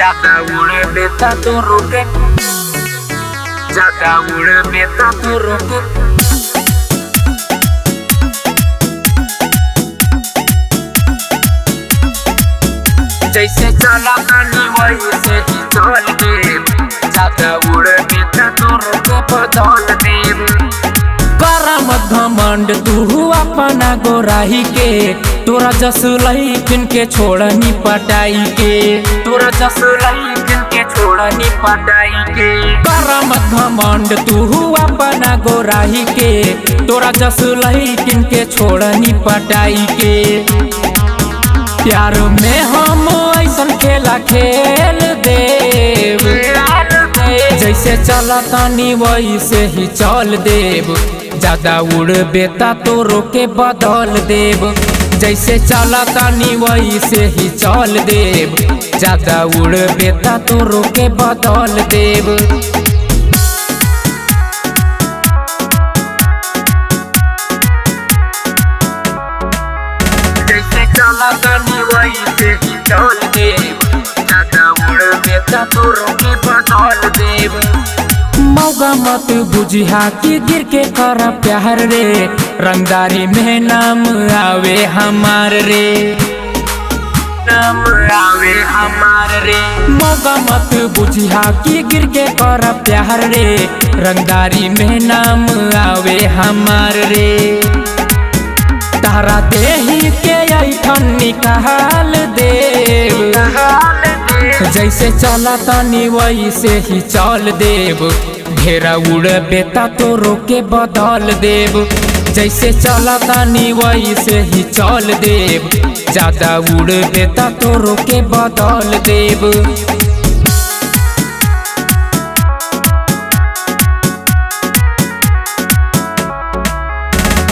ज्यादा उड़ बेटा तो रोके, ज्यादा उड़ बेटा तो रोके। जैसे चला गानी वैसे ही चल देव, ज्यादा उड़ बेटा तो रोके बदल देव। करम घमंड तू अपना गोराही के, तोरा जस लइकन के छोड़नी पटाई के, तोरा जस लइकन के छोड़नी पटाई के। करम घमंड तू अपना गोराही के, तोरा जस लइकन के छोड़नी पटाई के। प्यार में हम ऐसन खेला खेल देव, जैसे चला तानी वैसे ही चल देव। ज्यादा उड़ बेटा तो रोके बदल देव, जैसे चला तानी वैसे ही चल देव। ज्यादा उड़ बेटा तो रोके बदल देव। जैसे चला गानी वैसे ही चल देव, ज्यादा उड़ बेटा तो रोके बदल देव। मौका मत बुझिया कि गिर के कर प्यार रे, रंगदारी में नाम आवे हमार रे, नाम आवे हमार रे। मौका मत बुझिया कि गिर के कर प्यार रे, रंगदारी में नाम आवे हमार रे। तारा देही के ऐठन निकाल देव, जैसे चला तानी वैसे ही चल देव। ढेरा उड़ बेटा तो रोके बदल देव, जैसे चला तानी वैसे ही चल देव। ज्यादा उड़ बेटा तो रोके बदल देव।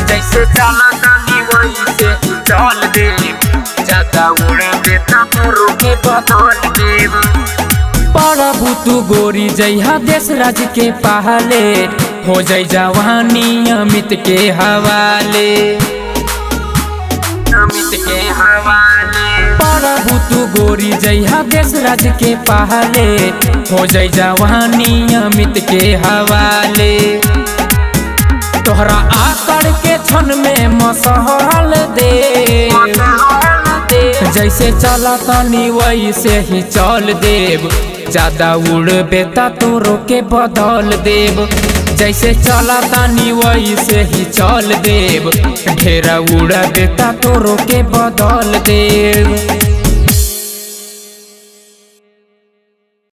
जैसे चला गानी वैसे ही चल देव, ज्यादा उड़ बेटा तो रोके बदल देव। प्रभु तू गोरी जइहा देश राज के पहले, हो जाई जवानी अमित के हवाले, अमित के हवाले। प्रभु तू गोरी जइहा देश राज के पहले, हो जाई जवानी अमित के हवाले। तोहरा आकर के क्षण में मसहल दे, जैसे चला तानी वैसे ही चल देव। ज्यादा उड़ बेटा तो रोके बदल देव, जैसे चला तानी वैसे ही चल देव। ढेरा उड़ बेटा तो रोके बदल देव।